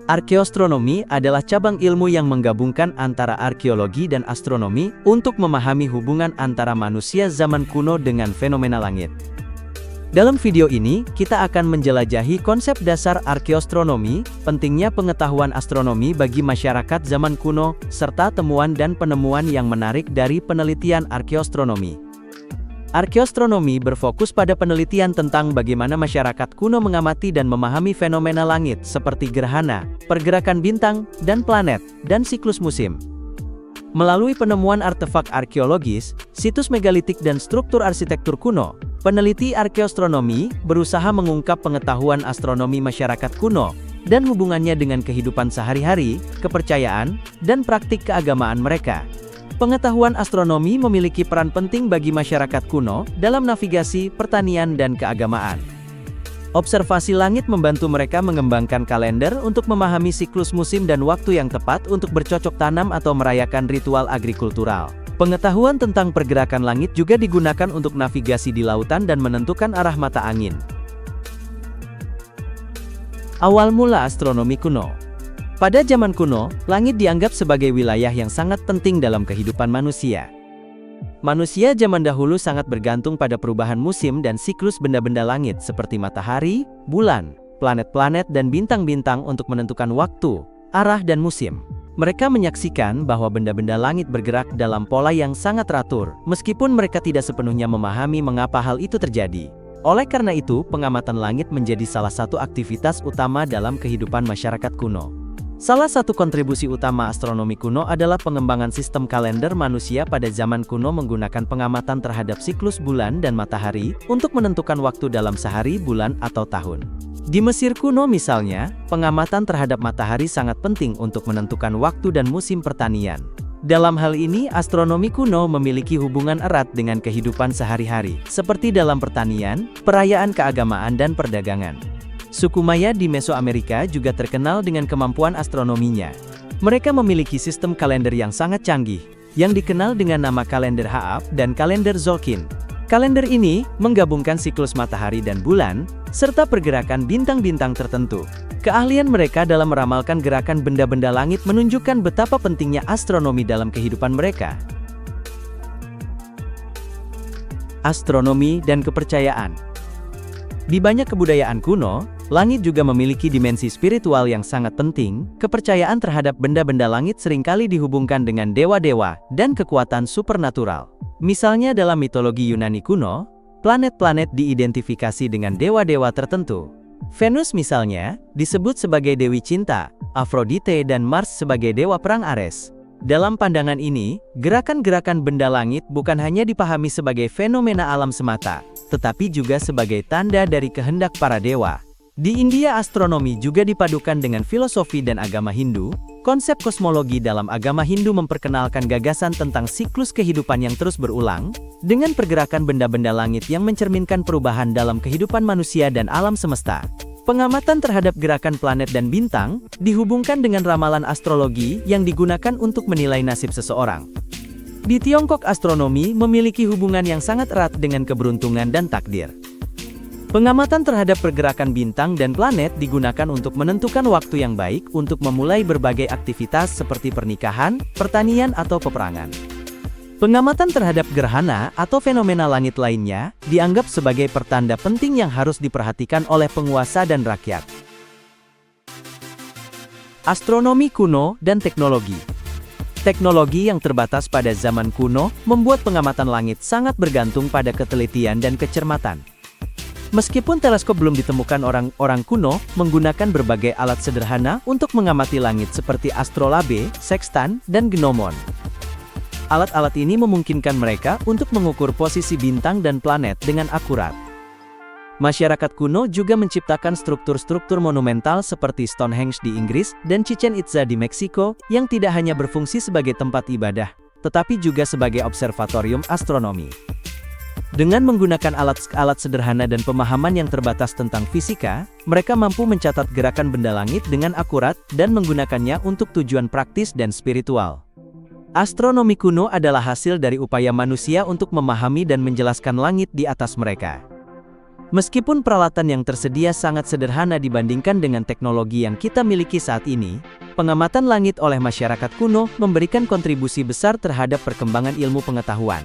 Arkeoastronomi adalah cabang ilmu yang menggabungkan antara arkeologi dan astronomi untuk memahami hubungan antara manusia zaman kuno dengan fenomena langit. Dalam video ini, kita akan menjelajahi konsep dasar arkeoastronomi, pentingnya pengetahuan astronomi bagi masyarakat zaman kuno, serta temuan dan penemuan yang menarik dari penelitian arkeoastronomi. Arkeoastronomi berfokus pada penelitian tentang bagaimana masyarakat kuno mengamati dan memahami fenomena langit seperti gerhana, pergerakan bintang, dan planet, dan siklus musim. Melalui penemuan artefak arkeologis, situs megalitik dan struktur arsitektur kuno, peneliti arkeoastronomi berusaha mengungkap pengetahuan astronomi masyarakat kuno dan hubungannya dengan kehidupan sehari-hari, kepercayaan, dan praktik keagamaan mereka. Pengetahuan astronomi memiliki peran penting bagi masyarakat kuno dalam navigasi, pertanian, dan keagamaan. Observasi langit membantu mereka mengembangkan kalender untuk memahami siklus musim dan waktu yang tepat untuk bercocok tanam atau merayakan ritual agrikultural. Pengetahuan tentang pergerakan langit juga digunakan untuk navigasi di lautan dan menentukan arah mata angin. Awal mula astronomi kuno. Pada zaman kuno, langit dianggap sebagai wilayah yang sangat penting dalam kehidupan manusia. Manusia zaman dahulu sangat bergantung pada perubahan musim dan siklus benda-benda langit seperti matahari, bulan, planet-planet dan bintang-bintang untuk menentukan waktu, arah dan musim. Mereka menyaksikan bahwa benda-benda langit bergerak dalam pola yang sangat teratur, meskipun mereka tidak sepenuhnya memahami mengapa hal itu terjadi. Oleh karena itu, pengamatan langit menjadi salah satu aktivitas utama dalam kehidupan masyarakat kuno. Salah satu kontribusi utama astronomi kuno adalah pengembangan sistem kalender manusia pada zaman kuno menggunakan pengamatan terhadap siklus bulan dan matahari untuk menentukan waktu dalam sehari, bulan, atau tahun. Di Mesir kuno misalnya, pengamatan terhadap matahari sangat penting untuk menentukan waktu dan musim pertanian. Dalam hal ini, astronomi kuno memiliki hubungan erat dengan kehidupan sehari-hari, seperti dalam pertanian, perayaan keagamaan dan perdagangan. Suku Maya di Mesoamerika juga terkenal dengan kemampuan astronominya. Mereka memiliki sistem kalender yang sangat canggih, yang dikenal dengan nama kalender Haab dan kalender Zolkin. Kalender ini menggabungkan siklus matahari dan bulan, serta pergerakan bintang-bintang tertentu. Keahlian mereka dalam meramalkan gerakan benda-benda langit menunjukkan betapa pentingnya astronomi dalam kehidupan mereka. Astronomi dan kepercayaan. Di banyak kebudayaan kuno, langit juga memiliki dimensi spiritual yang sangat penting. Kepercayaan terhadap benda-benda langit seringkali dihubungkan dengan dewa-dewa dan kekuatan supernatural. Misalnya dalam mitologi Yunani kuno, planet-planet diidentifikasi dengan dewa-dewa tertentu. Venus misalnya, disebut sebagai dewi cinta, Aphrodite dan Mars sebagai dewa perang Ares. Dalam pandangan ini, gerakan-gerakan benda langit bukan hanya dipahami sebagai fenomena alam semata, tetapi juga sebagai tanda dari kehendak para dewa. Di India, astronomi juga dipadukan dengan filosofi dan agama Hindu. Konsep kosmologi dalam agama Hindu memperkenalkan gagasan tentang siklus kehidupan yang terus berulang, dengan pergerakan benda-benda langit yang mencerminkan perubahan dalam kehidupan manusia dan alam semesta. Pengamatan terhadap gerakan planet dan bintang dihubungkan dengan ramalan astrologi yang digunakan untuk menilai nasib seseorang. Di Tiongkok, astronomi memiliki hubungan yang sangat erat dengan keberuntungan dan takdir. Pengamatan terhadap pergerakan bintang dan planet digunakan untuk menentukan waktu yang baik untuk memulai berbagai aktivitas seperti pernikahan, pertanian, atau peperangan. Pengamatan terhadap gerhana atau fenomena langit lainnya dianggap sebagai pertanda penting yang harus diperhatikan oleh penguasa dan rakyat. Astronomi kuno dan teknologi. Teknologi yang terbatas pada zaman kuno membuat pengamatan langit sangat bergantung pada ketelitian dan kecermatan. Meskipun teleskop belum ditemukan, orang-orang kuno menggunakan berbagai alat sederhana untuk mengamati langit seperti astrolabe, sextan, dan gnomon. Alat-alat ini memungkinkan mereka untuk mengukur posisi bintang dan planet dengan akurat. Masyarakat kuno juga menciptakan struktur-struktur monumental seperti Stonehenge di Inggris dan Chichen Itza di Meksiko, yang tidak hanya berfungsi sebagai tempat ibadah, tetapi juga sebagai observatorium astronomi. Dengan menggunakan alat-alat sederhana dan pemahaman yang terbatas tentang fisika, mereka mampu mencatat gerakan benda langit dengan akurat dan menggunakannya untuk tujuan praktis dan spiritual. Astronomi kuno adalah hasil dari upaya manusia untuk memahami dan menjelaskan langit di atas mereka. Meskipun peralatan yang tersedia sangat sederhana dibandingkan dengan teknologi yang kita miliki saat ini, pengamatan langit oleh masyarakat kuno memberikan kontribusi besar terhadap perkembangan ilmu pengetahuan.